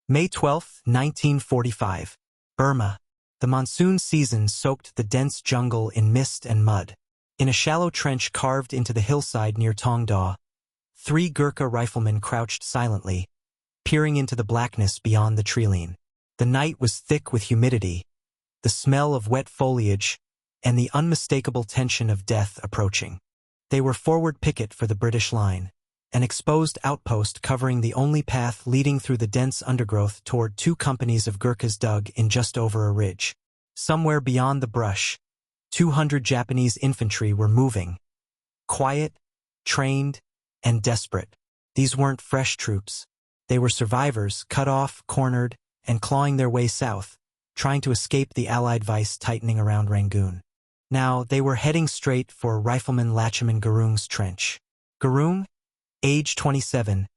May 12, 1945. Burma. The monsoon season soaked the dense jungle in mist and mud. In a shallow trench carved into the hillside near Tongda, 3 Gurkha riflemen crouched silently, peering into the blackness beyond the treeline. The night was thick with humidity, the smell of wet foliage, and the unmistakable tension of death approaching. They were forward picket for the British line, an exposed outpost covering the only path leading through the dense undergrowth toward 2 companies of Gurkhas dug in just over a ridge. Somewhere beyond the brush, 200 Japanese infantry were moving. Quiet, trained, and desperate. These weren't fresh troops. They were survivors, cut off, cornered, and clawing their way south, trying to escape the Allied vice tightening around Rangoon. Now, they were heading straight for rifleman Lachhiman Gurung's trench. Gurung, age 27,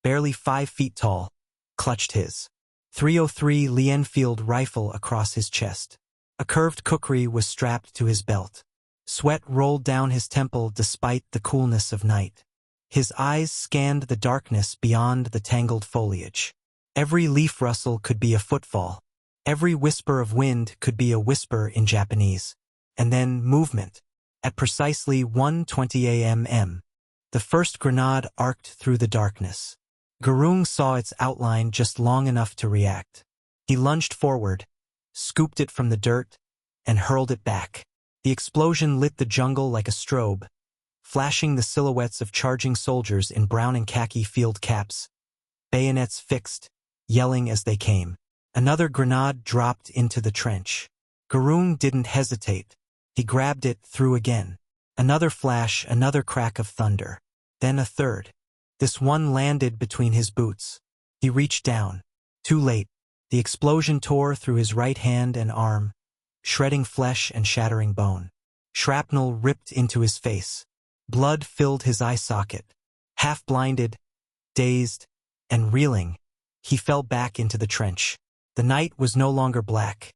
barely 5 feet tall, clutched his .303 Lee-Enfield rifle across his chest. A curved kukri was strapped to his belt. Sweat rolled down his temple despite the coolness of night. His eyes scanned the darkness beyond the tangled foliage. Every leaf rustle could be a footfall. Every whisper of wind could be a whisper in Japanese. And then movement. At precisely 1:20 a.m., the first grenade arced through the darkness. Gurung saw its outline just long enough to react. He lunged forward, scooped it from the dirt, and hurled it back. The explosion lit the jungle like a strobe, flashing the silhouettes of charging soldiers in brown and khaki field caps, bayonets fixed, yelling as they came. Another grenade dropped into the trench. Gurung didn't hesitate. He grabbed it, threw again. Another flash, another crack of thunder. Then a third. This one landed between his boots. He reached down. Too late. The explosion tore through his right hand and arm, shredding flesh and shattering bone. Shrapnel ripped into his face. Blood filled his eye socket. Half-blinded, dazed, and reeling, he fell back into the trench. The night was no longer black.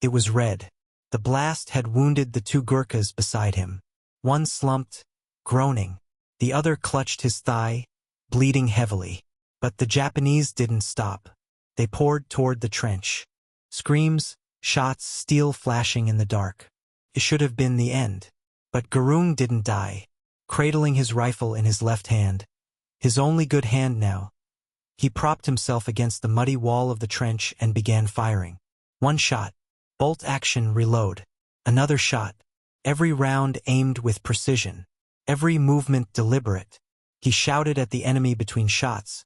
It was red. The blast had wounded the 2 Gurkhas beside him. One slumped, groaning. The other clutched his thigh, bleeding heavily. But the Japanese didn't stop. They poured toward the trench. Screams, shots, steel flashing in the dark. It should have been the end. But Gurung didn't die. Cradling his rifle in his left hand, his only good hand now, he propped himself against the muddy wall of the trench and began firing. One shot. Bolt action, reload. Another shot. Every round aimed with precision. Every movement deliberate. He shouted at the enemy between shots,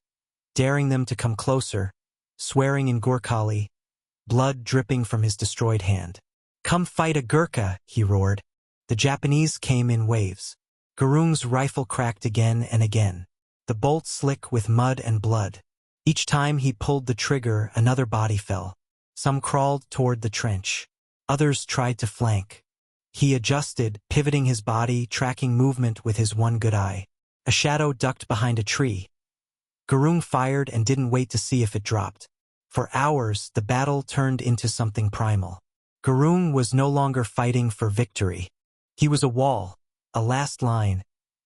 daring them to come closer, swearing in Gurkhali, blood dripping from his destroyed hand. "Come fight a Gurkha," he roared. The Japanese came in waves. Gurung's rifle cracked again and again, the bolt slick with mud and blood. Each time he pulled the trigger, another body fell. Some crawled toward the trench. Others tried to flank. He adjusted, pivoting his body, tracking movement with his one good eye. A shadow ducked behind a tree. Gurung fired and didn't wait to see if it dropped. For hours, the battle turned into something primal. Gurung was no longer fighting for victory. He was a wall, a last line,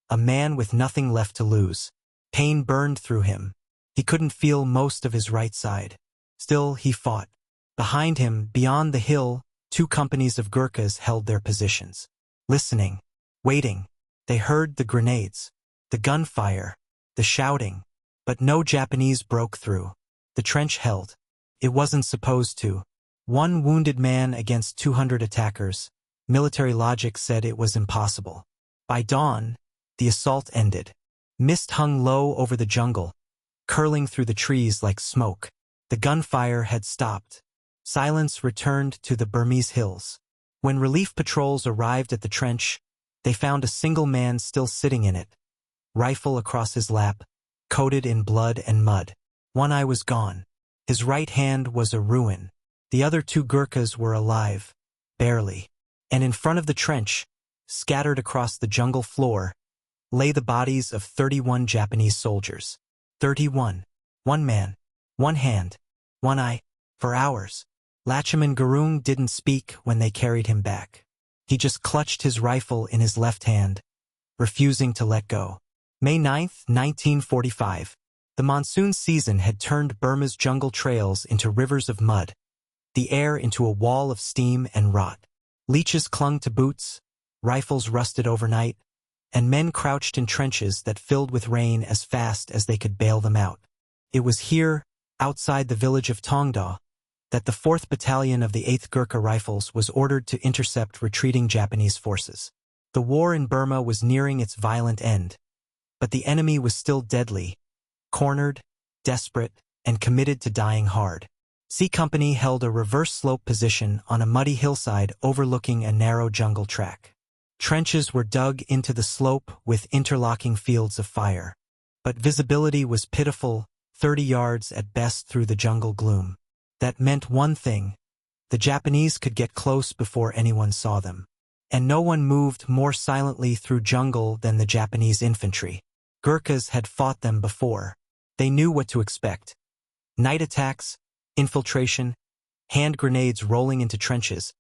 a man with nothing left to lose. Pain burned through him. He couldn't feel most of his right side. Still, he fought. Behind him, beyond the hill, 2 companies of Gurkhas held their positions. Listening, waiting. They heard the grenades, the gunfire, the shouting. But no Japanese broke through. The trench held. It wasn't supposed to. 1 wounded man against 200 attackers. Military logic said it was impossible. By dawn, the assault ended. Mist hung low over the jungle, curling through the trees like smoke. The gunfire had stopped. Silence returned to the Burmese hills. When relief patrols arrived at the trench, they found a single man still sitting in it, rifle across his lap, coated in blood and mud. One eye was gone. His right hand was a ruin. The other 2 Gurkhas were alive, barely. And in front of the trench, scattered across the jungle floor, lay the bodies of 31 Japanese soldiers. 31. 1 man, 1 hand, 1 eye. For hours, Lachhiman Gurung didn't speak when they carried him back. He just clutched his rifle in his left hand, refusing to let go. May 9, 1945. The monsoon season had turned Burma's jungle trails into rivers of mud, the air into a wall of steam and rot. Leeches clung to boots, rifles rusted overnight, and men crouched in trenches that filled with rain as fast as they could bail them out. It was here, outside the village of Tongda, that the 4th Battalion of the 8th Gurkha Rifles was ordered to intercept retreating Japanese forces. The war in Burma was nearing its violent end, but the enemy was still deadly, cornered, desperate, and committed to dying hard. C Company held a reverse-slope position on a muddy hillside overlooking a narrow jungle track. Trenches were dug into the slope with interlocking fields of fire, but visibility was pitiful, 30 yards at best through the jungle gloom. That meant one thing: the Japanese could get close before anyone saw them. And no one moved more silently through jungle than the Japanese infantry. Gurkhas had fought them before. They knew what to expect. Night attacks, infiltration, hand grenades rolling into trenches,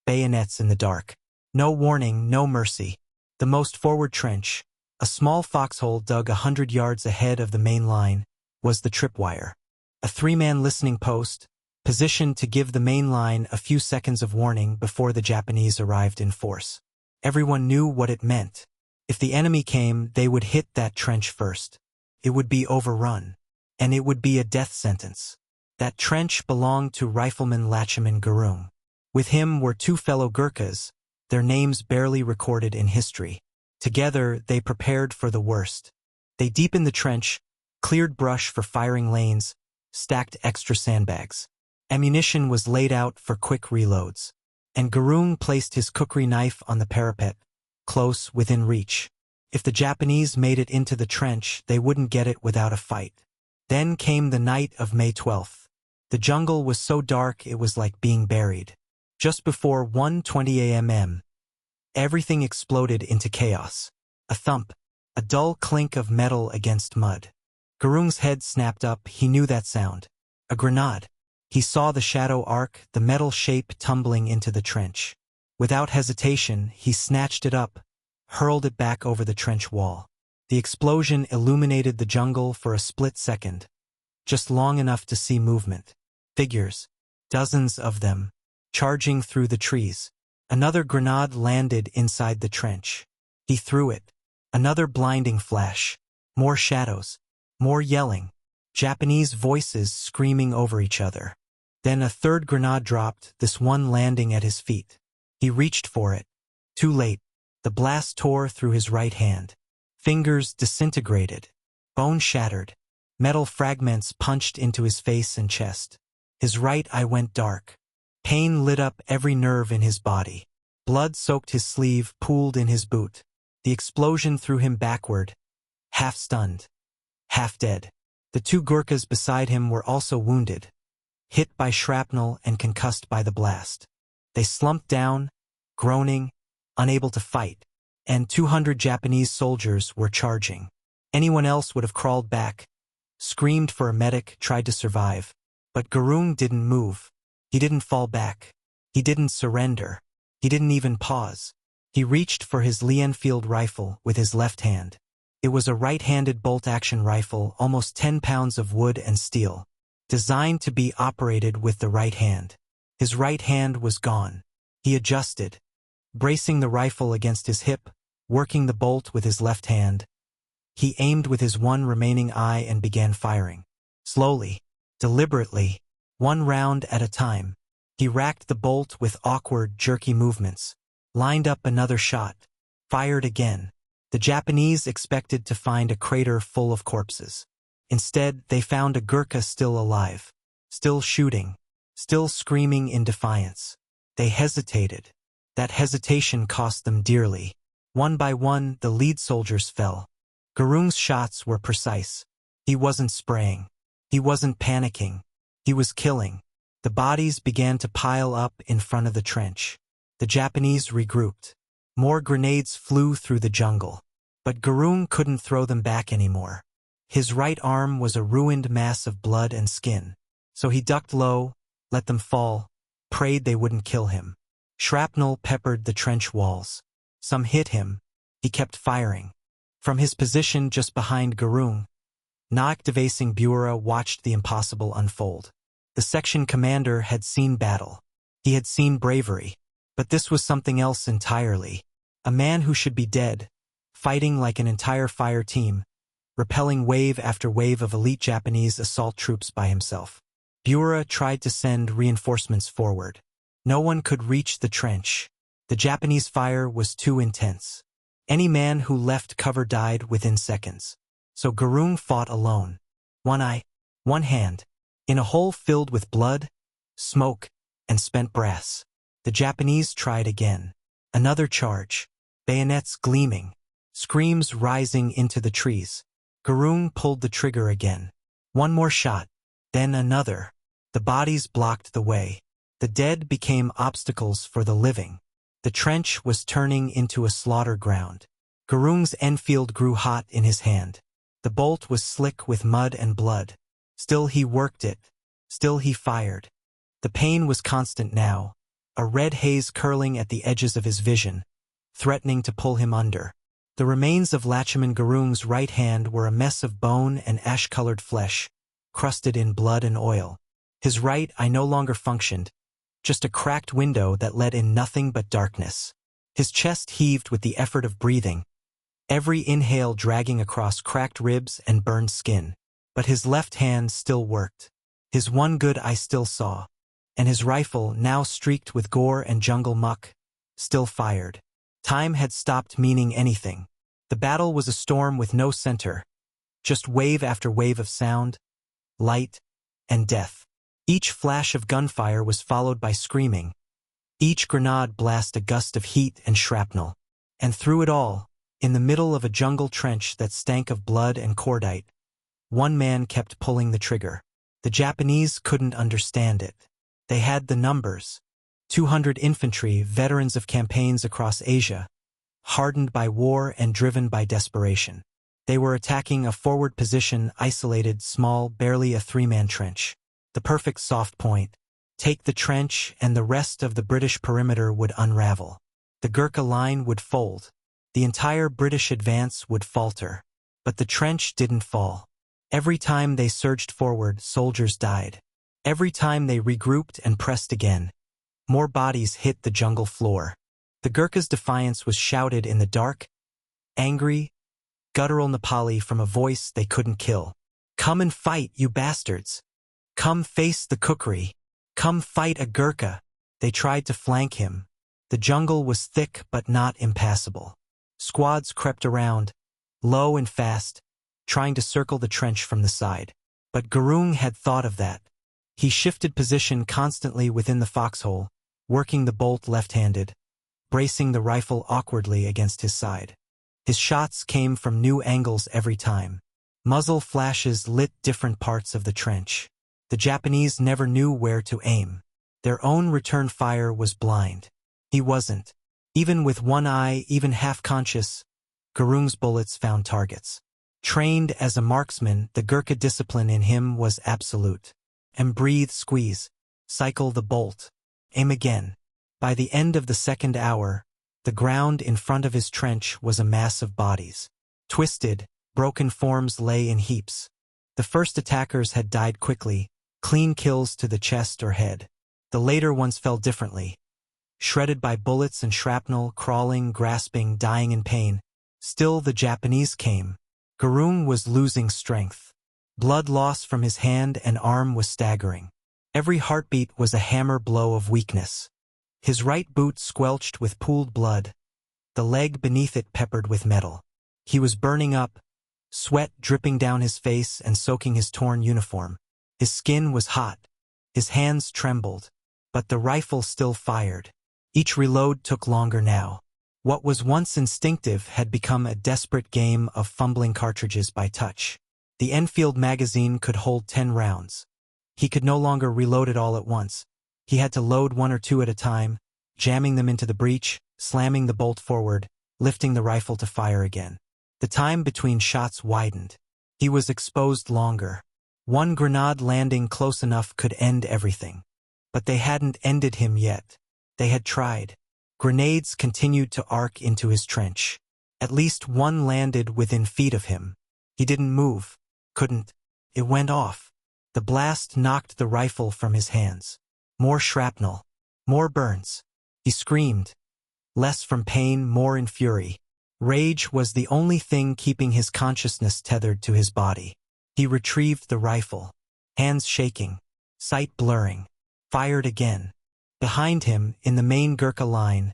bayonets in the dark. No warning, no mercy. The most forward trench, a small foxhole dug 100 yards ahead of the main line, was the tripwire. A 3-man listening post, positioned to give the main line a few seconds of warning before the Japanese arrived in force. Everyone knew what it meant. If the enemy came, they would hit that trench first. It would be overrun, and it would be a death sentence. That trench belonged to Rifleman Lachhiman Gurung. With him were 2 fellow Gurkhas, their names barely recorded in history. Together, they prepared for the worst. They deepened the trench, cleared brush for firing lanes, stacked extra sandbags. Ammunition was laid out for quick reloads, and Gurung placed his kukri knife on the parapet, close within reach. If the Japanese made it into the trench, they wouldn't get it without a fight. Then came the night of May 12th. The jungle was so dark it was like being buried. Just before 1:20 a.m., everything exploded into chaos. A thump, a dull clink of metal against mud. Gurung's head snapped up. He knew that sound. A grenade. He saw the shadow arc, the metal shape tumbling into the trench. Without hesitation, he snatched it up, hurled it back over the trench wall. The explosion illuminated the jungle for a split second, just long enough to see movement. Figures, dozens of them, charging through the trees. Another grenade landed inside the trench. He threw it. Another blinding flash. More shadows. More yelling. Japanese voices screaming over each other. Then a third grenade dropped, this one landing at his feet. He reached for it. Too late. The blast tore through his right hand. Fingers disintegrated. Bone shattered. Metal fragments punched into his face and chest. His right eye went dark. Pain lit up every nerve in his body. Blood soaked his sleeve, pooled in his boot. The explosion threw him backward, half stunned, half dead. The 2 Gurkhas beside him were also wounded, hit by shrapnel and concussed by the blast. They slumped down, groaning, unable to fight, and 200 Japanese soldiers were charging. Anyone else would have crawled back, screamed for a medic, tried to survive. But Gurung didn't move. He didn't fall back. He didn't surrender. He didn't even pause. He reached for his Lee-Enfield rifle with his left hand. It was a right-handed bolt-action rifle, almost 10 pounds of wood and steel, designed to be operated with the right hand. His right hand was gone. He adjusted, bracing the rifle against his hip, working the bolt with his left hand. He aimed with his one remaining eye and began firing. Slowly, deliberately, 1 round at a time. He racked the bolt with awkward, jerky movements, lined up another shot, fired again. The Japanese expected to find a crater full of corpses. Instead, they found a Gurkha still alive, still shooting, still screaming in defiance. They hesitated. That hesitation cost them dearly. One by one, the lead soldiers fell. Gurung's shots were precise. He wasn't spraying. He wasn't panicking. He was killing. The bodies began to pile up in front of the trench. The Japanese regrouped. More grenades flew through the jungle. But Gurung couldn't throw them back anymore. His right arm was a ruined mass of blood and skin. So he ducked low, let them fall, prayed they wouldn't kill him. Shrapnel peppered the trench walls. Some hit him. He kept firing. From his position just behind Gurung, Na-activating Bura watched the impossible unfold. The section commander had seen battle. He had seen bravery. But this was something else entirely. A man who should be dead, fighting like an entire fire team, repelling wave after wave of elite Japanese assault troops by himself. Bura tried to send reinforcements forward. No one could reach the trench. The Japanese fire was too intense. Any man who left cover died within seconds. So Gurung fought alone. One eye, one hand, in a hole filled with blood, smoke, and spent brass. The Japanese tried again. Another charge. Bayonets gleaming. Screams rising into the trees. Gurung pulled the trigger again. One more shot. Then another. The bodies blocked the way. The dead became obstacles for the living. The trench was turning into a slaughter ground. Gurung's Enfield grew hot in his hand. The bolt was slick with mud and blood. Still he worked it. Still he fired. The pain was constant now, a red haze curling at the edges of his vision, threatening to pull him under. The remains of Lachhiman Gurung's right hand were a mess of bone and ash-colored flesh, crusted in blood and oil. His right eye no longer functioned, just a cracked window that let in nothing but darkness. His chest heaved with the effort of breathing, every inhale dragging across cracked ribs and burned skin. But his left hand still worked. His one good eye still saw, and his rifle, now streaked with gore and jungle muck, still fired. Time had stopped meaning anything. The battle was a storm with no center, just wave after wave of sound, light, and death. Each flash of gunfire was followed by screaming. Each grenade blast a gust of heat and shrapnel. And through it all, in the middle of a jungle trench that stank of blood and cordite, one man kept pulling the trigger. The Japanese couldn't understand it. They had the numbers. 200 infantry, veterans of campaigns across Asia, hardened by war and driven by desperation. They were attacking a forward position, isolated, small, barely a three-man trench. The perfect soft point. Take the trench and the rest of the British perimeter would unravel. The Gurkha line would fold. The entire British advance would falter. But the trench didn't fall. Every time they surged forward, soldiers died. Every time they regrouped and pressed again, more bodies hit the jungle floor. The Gurkhas' defiance was shouted in the dark, angry, guttural Nepali from a voice they couldn't kill. Come and fight, you bastards! Come face the kukri! Come fight a Gurkha! They tried to flank him. The jungle was thick but not impassable. Squads crept around, low and fast, trying to circle the trench from the side. But Gurung had thought of that. He shifted position constantly within the foxhole, working the bolt left-handed, bracing the rifle awkwardly against his side. His shots came from new angles every time. Muzzle flashes lit different parts of the trench. The Japanese never knew where to aim. Their own return fire was blind. He wasn't. Even with one eye, even half-conscious, Gurung's bullets found targets. Trained as a marksman, the Gurkha discipline in him was absolute. And breathe, squeeze, cycle the bolt, aim again. By the end of the second hour, the ground in front of his trench was a mass of bodies. Twisted, broken forms lay in heaps. The first attackers had died quickly, clean kills to the chest or head. The later ones fell differently. Shredded by bullets and shrapnel, crawling, grasping, dying in pain. Still the Japanese came. Gurung was losing strength. Blood loss from his hand and arm was staggering. Every heartbeat was a hammer blow of weakness. His right boot squelched with pooled blood, the leg beneath it peppered with metal. He was burning up, sweat dripping down his face and soaking his torn uniform. His skin was hot. His hands trembled. But the rifle still fired. Each reload took longer now. What was once instinctive had become a desperate game of fumbling cartridges by touch. The Enfield magazine could hold 10 rounds. He could no longer reload it all at once. He had to load one or two at a time, jamming them into the breech, slamming the bolt forward, lifting the rifle to fire again. The time between shots widened. He was exposed longer. One grenade landing close enough could end everything. But they hadn't ended him yet. They had tried. Grenades continued to arc into his trench. At least one landed within feet of him. He didn't move. Couldn't. It went off. The blast knocked the rifle from his hands. More shrapnel. More burns. He screamed. Less from pain, more in fury. Rage was the only thing keeping his consciousness tethered to his body. He retrieved the rifle. Hands shaking. Sight blurring. Fired again. Behind him, in the main Gurkha line,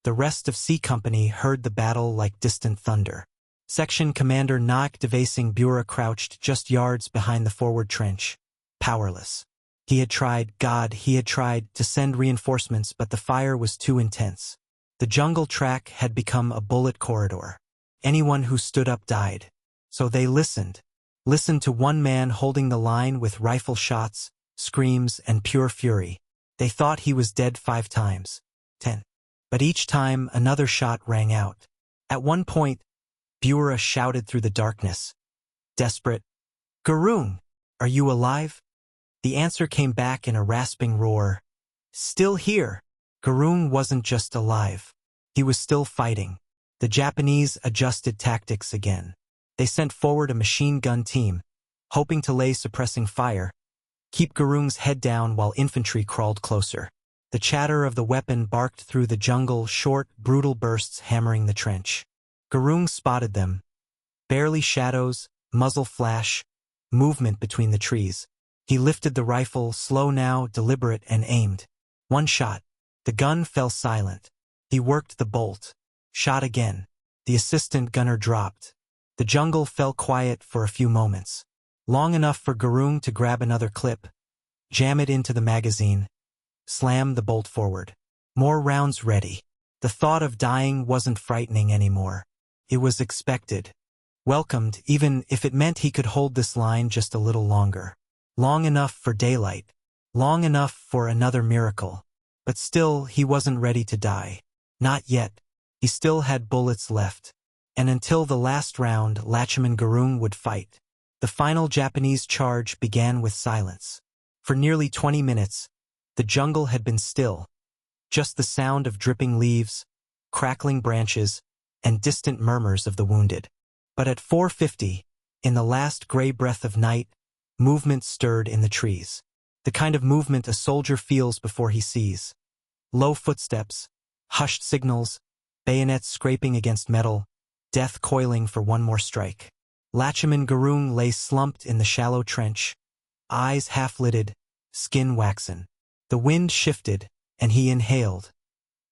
the rest of C Company heard the battle like distant thunder. Section Commander Naik Devasing Bura crouched just yards behind the forward trench. Powerless. He had tried to send reinforcements, but the fire was too intense. The jungle track had become a bullet corridor. Anyone who stood up died. So they listened to one man holding the line with rifle shots, screams, and pure fury. They thought he was dead 5 times. 10. But each time, another shot rang out. At one point, Bura shouted through the darkness. Desperate. "Gurung, are you alive?" The answer came back in a rasping roar. "Still here." Gurung wasn't just alive. He was still fighting. The Japanese adjusted tactics again. They sent forward a machine gun team, hoping to lay suppressing fire, keep Gurung's head down while infantry crawled closer. The chatter of the weapon barked through the jungle, short, brutal bursts hammering the trench. Gurung spotted them. Barely shadows, muzzle flash, movement between the trees. He lifted the rifle, slow now, deliberate, and aimed. One shot. The gun fell silent. He worked the bolt. Shot again. The assistant gunner dropped. The jungle fell quiet for a few moments. Long enough for Gurung to grab another clip, jam it into the magazine, slam the bolt forward. More rounds ready. The thought of dying wasn't frightening anymore. It was expected. Welcomed, even if it meant he could hold this line just a little longer. Long enough for daylight. Long enough for another miracle. But still, he wasn't ready to die. Not yet. He still had bullets left. And until the last round, Lachhiman Gurung would fight. The final Japanese charge began with silence. For nearly 20 minutes, the jungle had been still. Just the sound of dripping leaves, crackling branches, and distant murmurs of the wounded. But at 4:50, in the last gray breath of night, movement stirred in the trees. The kind of movement a soldier feels before he sees. Low footsteps, hushed signals, bayonets scraping against metal, death coiling for one more strike. Lachhiman Gurung lay slumped in the shallow trench, eyes half-lidded, skin waxen. The wind shifted, and he inhaled.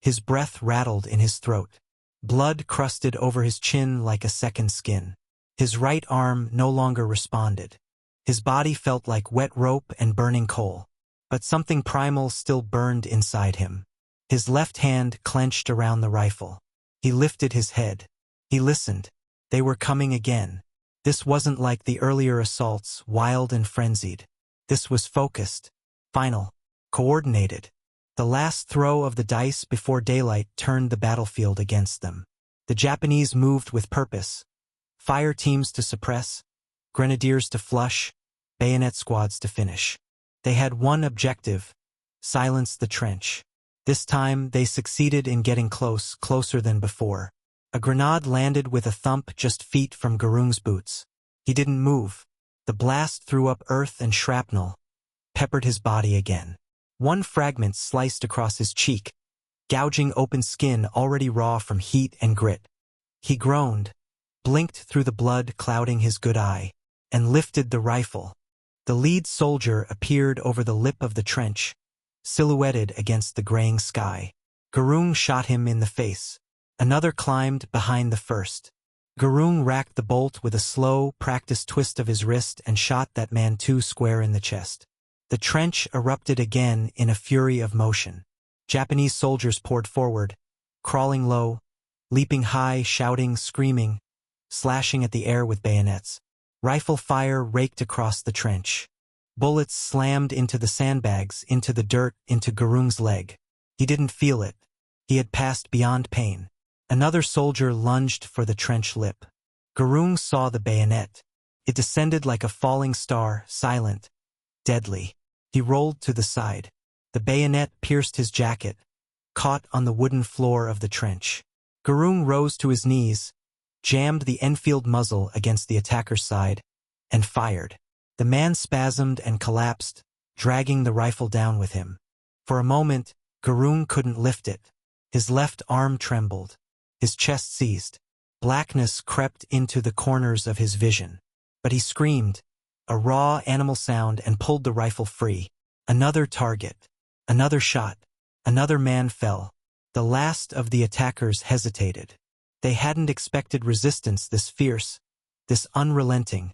His breath rattled in his throat. Blood crusted over his chin like a second skin. His right arm no longer responded. His body felt like wet rope and burning coal. But something primal still burned inside him. His left hand clenched around the rifle. He lifted his head. He listened. They were coming again. This wasn't like the earlier assaults, wild and frenzied. This was focused, final, coordinated. The last throw of the dice before daylight turned the battlefield against them. The Japanese moved with purpose. Fire teams to suppress, grenadiers to flush, bayonet squads to finish. They had one objective: silence the trench. This time they succeeded in getting closer than before. A grenade landed with a thump just feet from Gurung's boots. He didn't move. The blast threw up earth and shrapnel, peppered his body again. One fragment sliced across his cheek, gouging open skin already raw from heat and grit. He groaned, blinked through the blood clouding his good eye, and lifted the rifle. The lead soldier appeared over the lip of the trench, silhouetted against the graying sky. Gurung shot him in the face. Another climbed behind the first. Gurung racked the bolt with a slow, practiced twist of his wrist and shot that man too square in the chest. The trench erupted again in a fury of motion. Japanese soldiers poured forward, crawling low, leaping high, shouting, screaming, slashing at the air with bayonets. Rifle fire raked across the trench. Bullets slammed into the sandbags, into the dirt, into Gurung's leg. He didn't feel it. He had passed beyond pain. Another soldier lunged for the trench lip. Gurung saw the bayonet. It descended like a falling star, silent, deadly. He rolled to the side. The bayonet pierced his jacket, caught on the wooden floor of the trench. Gurung rose to his knees, jammed the Lee-Enfield muzzle against the attacker's side, and fired. The man spasmed and collapsed, dragging the rifle down with him. For a moment, Gurung couldn't lift it. His left arm trembled. His chest seized. Blackness crept into the corners of his vision. But he screamed, a raw animal sound, and pulled the rifle free. Another target. Another shot. Another man fell. The last of the attackers hesitated. They hadn't expected resistance this fierce, this unrelenting.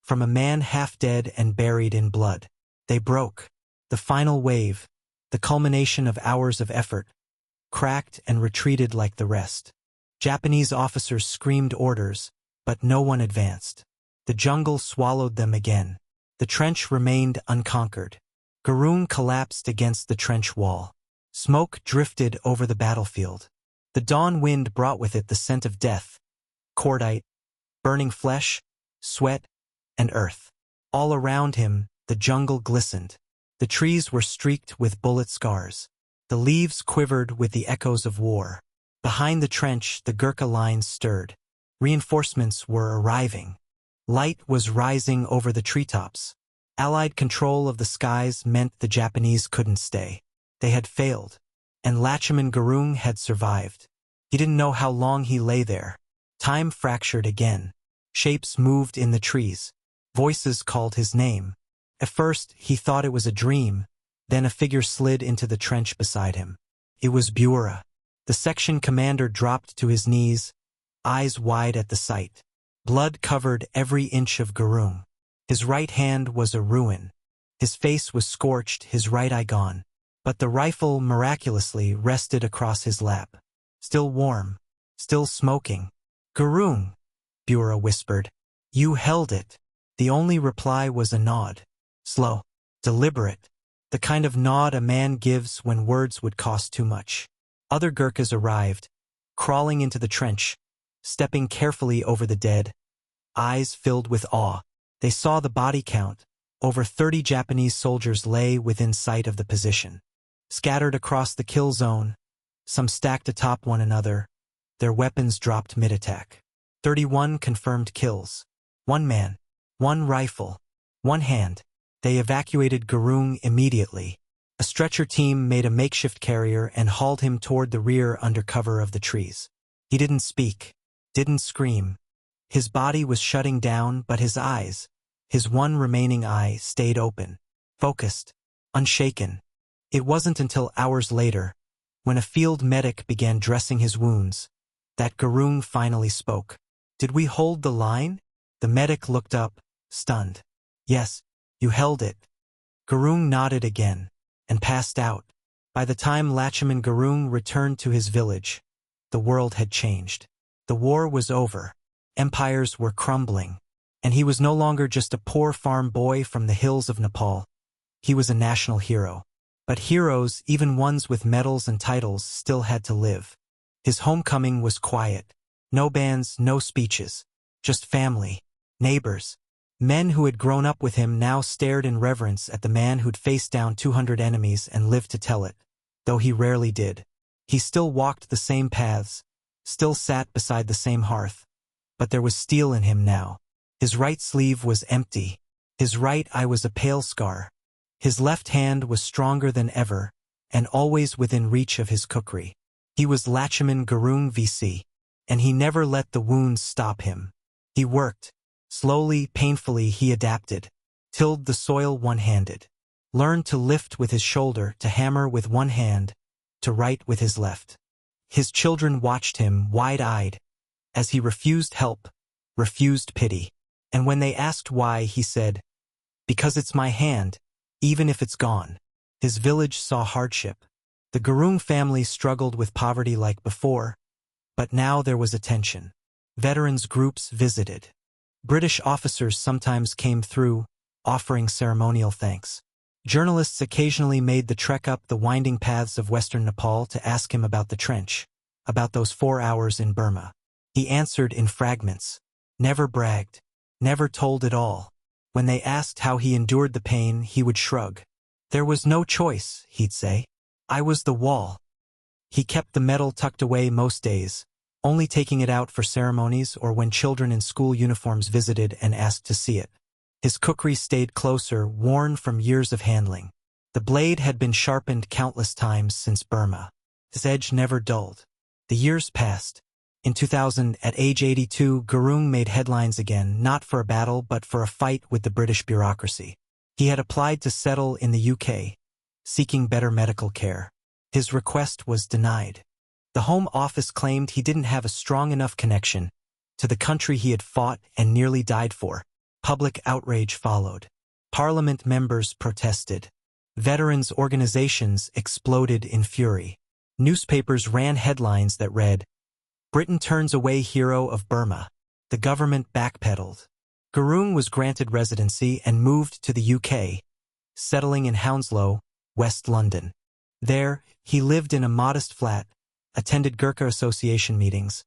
From a man half dead and buried in blood. They broke. The final wave, the culmination of hours of effort, cracked and retreated like the rest. Japanese officers screamed orders, but no one advanced. The jungle swallowed them again. The trench remained unconquered. Gurung collapsed against the trench wall. Smoke drifted over the battlefield. The dawn wind brought with it the scent of death, cordite, burning flesh, sweat, and earth. All around him, the jungle glistened. The trees were streaked with bullet scars. The leaves quivered with the echoes of war. Behind the trench, the Gurkha lines stirred. Reinforcements were arriving. Light was rising over the treetops. Allied control of the skies meant the Japanese couldn't stay. They had failed. And Lachhiman Gurung had survived. He didn't know how long he lay there. Time fractured again. Shapes moved in the trees. Voices called his name. At first, he thought it was a dream. Then a figure slid into the trench beside him. It was Burma. The section commander dropped to his knees, eyes wide at the sight. Blood covered every inch of Gurung. His right hand was a ruin. His face was scorched, his right eye gone. But the rifle miraculously rested across his lap. Still warm. Still smoking. Gurung, Burma whispered. You held it. The only reply was a nod. Slow. Deliberate. The kind of nod a man gives when words would cost too much. Other Gurkhas arrived, crawling into the trench, stepping carefully over the dead, eyes filled with awe. They saw the body count. Over 30 Japanese soldiers lay within sight of the position. Scattered across the kill zone, some stacked atop one another, their weapons dropped mid-attack. 31 confirmed kills. One man, one rifle, one hand. They evacuated Gurung immediately. A stretcher team made a makeshift carrier and hauled him toward the rear under cover of the trees. He didn't speak, didn't scream. His body was shutting down, but his eyes, his one remaining eye, stayed open, focused, unshaken. It wasn't until hours later, when a field medic began dressing his wounds, that Gurung finally spoke. Did we hold the line? The medic looked up, stunned. Yes, you held it. Gurung nodded again, and passed out. By the time Lachhiman Gurung returned to his village, the world had changed. The war was over. Empires were crumbling. And he was no longer just a poor farm boy from the hills of Nepal. He was a national hero. But heroes, even ones with medals and titles, still had to live. His homecoming was quiet. No bands, no speeches. Just family, neighbors. Men who had grown up with him now stared in reverence at the man who'd faced down 200 enemies and lived to tell it, though he rarely did. He still walked the same paths, still sat beside the same hearth. But there was steel in him now. His right sleeve was empty. His right eye was a pale scar. His left hand was stronger than ever, and always within reach of his kukri. He was Lachhiman Gurung VC, and he never let the wounds stop him. He worked. Slowly, painfully, he adapted. Tilled the soil one-handed. Learned to lift with his shoulder, to hammer with one hand, to write with his left. His children watched him, wide-eyed, as he refused help, refused pity. And when they asked why, he said, "Because it's my hand, even if it's gone." His village saw hardship. The Gurung family struggled with poverty like before, but now there was attention. Veterans groups visited. British officers sometimes came through, offering ceremonial thanks. Journalists occasionally made the trek up the winding paths of western Nepal to ask him about the trench, about those 4 hours in Burma. He answered in fragments, never bragged, never told it all. When they asked how he endured the pain, he would shrug. There was no choice, he'd say. I was the wall. He kept the medal tucked away most days, only taking it out for ceremonies or when children in school uniforms visited and asked to see it. His kukri stayed closer, worn from years of handling. The blade had been sharpened countless times since Burma. His edge never dulled. The years passed. In 2000, at age 82, Gurung made headlines again, not for a battle but for a fight with the British bureaucracy. He had applied to settle in the UK, seeking better medical care. His request was denied. The Home Office claimed he didn't have a strong enough connection to the country he had fought and nearly died for. Public outrage followed. Parliament members protested. Veterans' organizations exploded in fury. Newspapers ran headlines that read, "Britain turns away hero of Burma." The government backpedaled. Gurung was granted residency and moved to the UK, settling in Hounslow, West London. There, he lived in a modest flat, attended Gurkha Association meetings,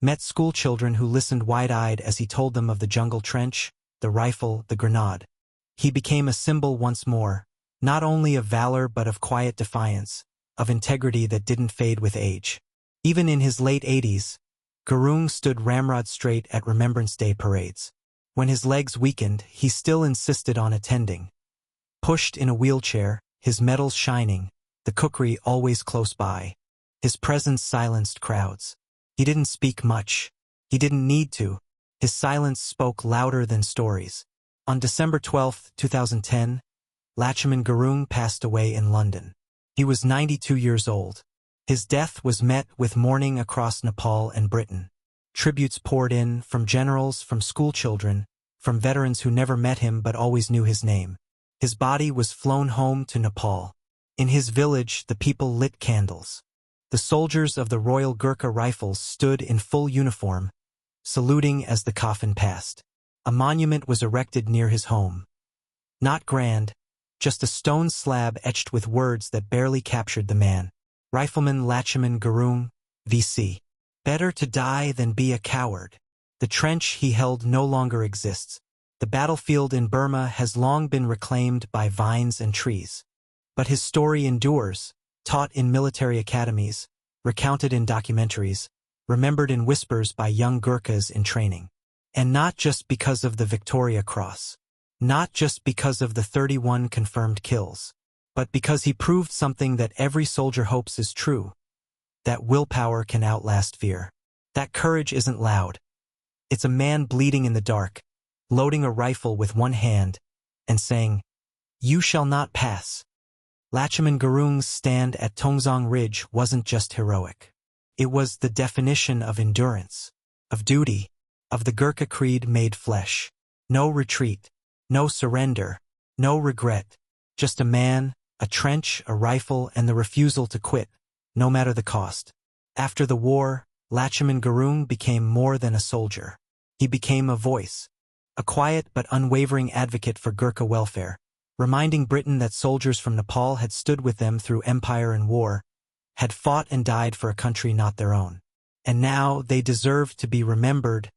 met schoolchildren who listened wide-eyed as he told them of the jungle trench, the rifle, the grenade. He became a symbol once more, not only of valor but of quiet defiance, of integrity that didn't fade with age. Even in his late 80s, Gurung stood ramrod straight at Remembrance Day parades. When his legs weakened, he still insisted on attending. Pushed in a wheelchair, his medals shining, the kukri always close by. His presence silenced crowds. He didn't speak much. He didn't need to. His silence spoke louder than stories. On December 12, 2010, Lachhiman Gurung passed away in London. He was 92 years old. His death was met with mourning across Nepal and Britain. Tributes poured in from generals, from schoolchildren, from veterans who never met him but always knew his name. His body was flown home to Nepal. In his village, the people lit candles. The soldiers of the Royal Gurkha Rifles stood in full uniform, saluting as the coffin passed. A monument was erected near his home. Not grand, just a stone slab etched with words that barely captured the man. Rifleman Lachhiman Gurung, VC. Better to die than be a coward. The trench he held no longer exists. The battlefield in Burma has long been reclaimed by vines and trees. But his story endures, taught in military academies, recounted in documentaries, remembered in whispers by young Gurkhas in training. And not just because of the Victoria Cross. Not just because of the 31 confirmed kills. But because he proved something that every soldier hopes is true. That willpower can outlast fear. That courage isn't loud. It's a man bleeding in the dark, loading a rifle with one hand, and saying, "You shall not pass." Lachhiman Gurung's stand at Tongzong Ridge wasn't just heroic. It was the definition of endurance, of duty, of the Gurkha creed made flesh. No retreat, no surrender, no regret. Just a man, a trench, a rifle, and the refusal to quit, no matter the cost. After the war, Lachhiman Gurung became more than a soldier. He became a voice, a quiet but unwavering advocate for Gurkha welfare, reminding Britain that soldiers from Nepal had stood with them through empire and war, had fought and died for a country not their own. And now they deserved to be remembered,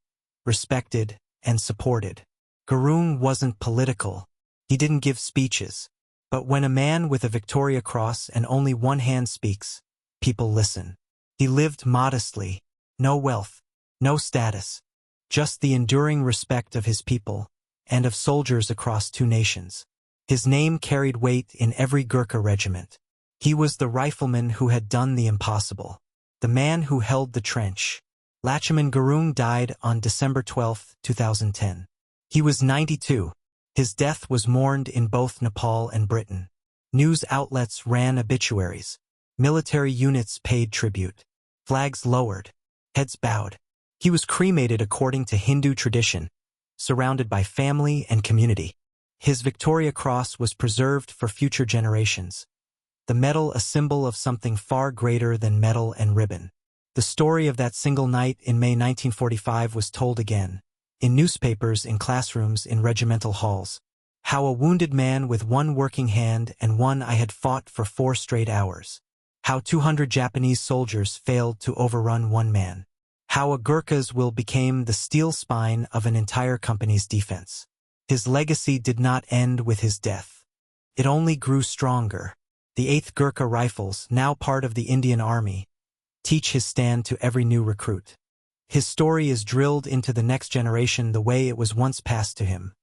respected, and supported. Gurung wasn't political. He didn't give speeches. But when a man with a Victoria Cross and only one hand speaks, people listen. He lived modestly, no wealth, no status, just the enduring respect of his people and of soldiers across two nations. His name carried weight in every Gurkha regiment. He was the rifleman who had done the impossible, the man who held the trench. Lachhiman Gurung died on December 12, 2010. He was 92. His death was mourned in both Nepal and Britain. News outlets ran obituaries. Military units paid tribute. Flags lowered. Heads bowed. He was cremated according to Hindu tradition, surrounded by family and community. His Victoria Cross was preserved for future generations. The medal a symbol of something far greater than medal and ribbon. The story of that single night in May 1945 was told again. In newspapers, in classrooms, in regimental halls. How a wounded man with one working hand and one eye had fought for 4 straight hours. How 200 Japanese soldiers failed to overrun one man. How a Gurkha's will became the steel spine of an entire company's defense. His legacy did not end with his death. It only grew stronger. The 8th Gurkha Rifles, now part of the Indian Army, teach his stand to every new recruit. His story is drilled into the next generation the way it was once passed to him.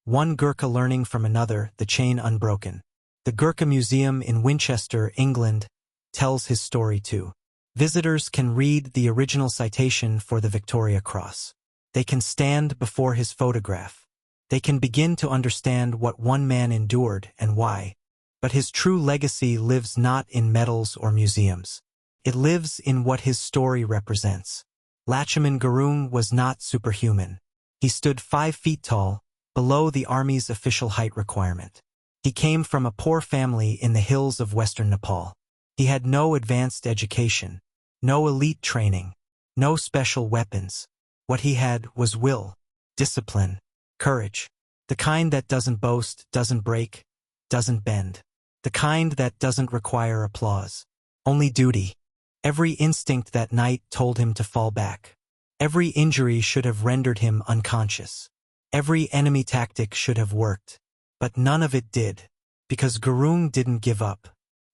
one Gurkha learning from another, the chain unbroken. The Gurkha Museum in Winchester, England, tells his story too. Visitors can read the original citation for the Victoria Cross. They can stand before his photograph. They can begin to understand what one man endured and why. But his true legacy lives not in medals or museums. It lives in what his story represents. Lachhiman Gurung was not superhuman. He stood 5 feet tall, below the army's official height requirement. He came from a poor family in the hills of western Nepal. He had no advanced education, no elite training, no special weapons. What he had was will, discipline, courage. The kind that doesn't boast, doesn't break, doesn't bend. The kind that doesn't require applause. Only duty. Every instinct that night told him to fall back. Every injury should have rendered him unconscious. Every enemy tactic should have worked. But none of it did, because Gurung didn't give up.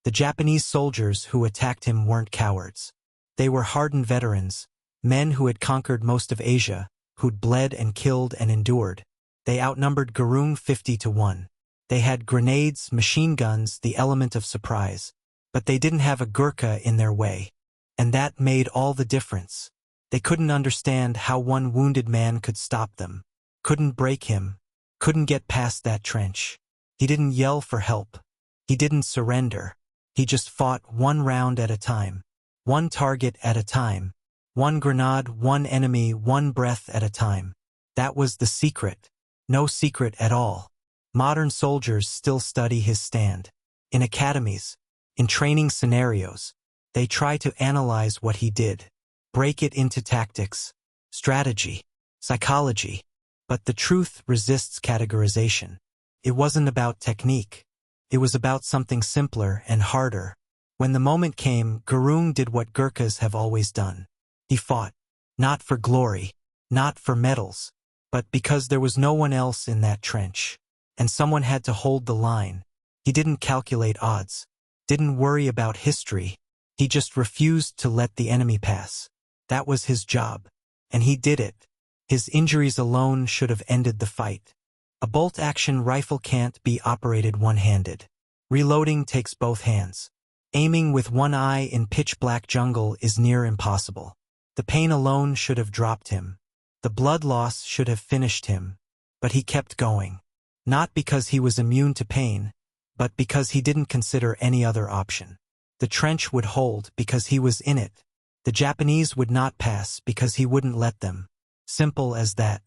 The Japanese soldiers who attacked him weren't cowards. They were hardened veterans, men who had conquered most of Asia, who'd bled and killed and endured. They outnumbered Gurung 50-1. They had grenades, machine guns, the element of surprise. But they didn't have a Gurkha in their way. And that made all the difference. They couldn't understand how one wounded man could stop them, couldn't break him, couldn't get past that trench. He didn't yell for help. He didn't surrender. He just fought one round at a time, one target at a time, one grenade, one enemy, one breath at a time. That was the secret. No secret at all. Modern soldiers still study his stand. In academies, in training scenarios, they try to analyze what he did, break it into tactics, strategy, psychology. But the truth resists categorization. It wasn't about technique. It was about something simpler and harder. When the moment came, Gurung did what Gurkhas have always done. He fought, not for glory, not for medals, but because there was no one else in that trench. And someone had to hold the line. He didn't calculate odds, didn't worry about history. He just refused to let the enemy pass. That was his job. And he did it. His injuries alone should have ended the fight. A bolt-action rifle can't be operated one-handed. Reloading takes both hands. Aiming with one eye in pitch-black jungle is near impossible. The pain alone should have dropped him. The blood loss should have finished him. But he kept going. Not because he was immune to pain, but because he didn't consider any other option. The trench would hold because he was in it. The Japanese would not pass because he wouldn't let them. Simple as that.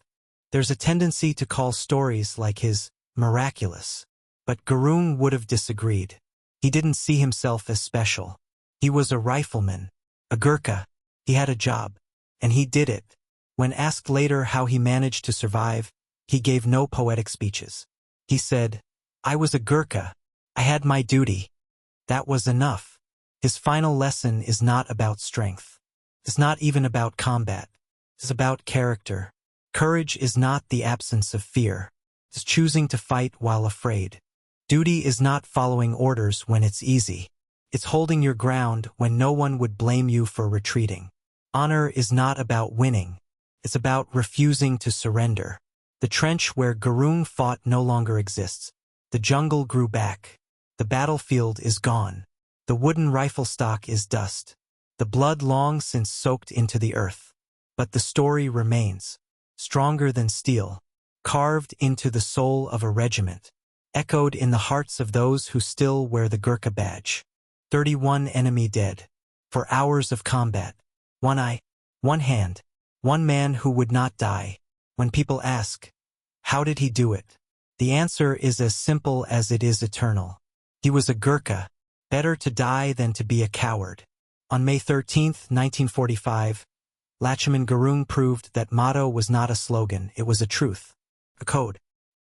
There's a tendency to call stories like his miraculous. But Gurung would have disagreed. He didn't see himself as special. He was a rifleman, a Gurkha. He had a job, and he did it. When asked later how he managed to survive, he gave no poetic speeches. He said, "I was a Gurkha. I had my duty. That was enough." His final lesson is not about strength. It's not even about combat. It's about character. Courage is not the absence of fear. It's choosing to fight while afraid. Duty is not following orders when it's easy. It's holding your ground when no one would blame you for retreating. Honor is not about winning. It's about refusing to surrender. The trench where Gurung fought no longer exists. The jungle grew back. The battlefield is gone. The wooden rifle stock is dust. The blood long since soaked into the earth. But the story remains, stronger than steel, carved into the soul of a regiment, echoed in the hearts of those who still wear the Gurkha badge. 31 enemy dead. For hours of combat. One eye, one hand, one man who would not die. When people ask, how did he do it? The answer is as simple as it is eternal. He was a Gurkha. Better to die than to be a coward. On May 13, 1945, Lachhiman Gurung proved that motto was not a slogan, it was a truth, a code.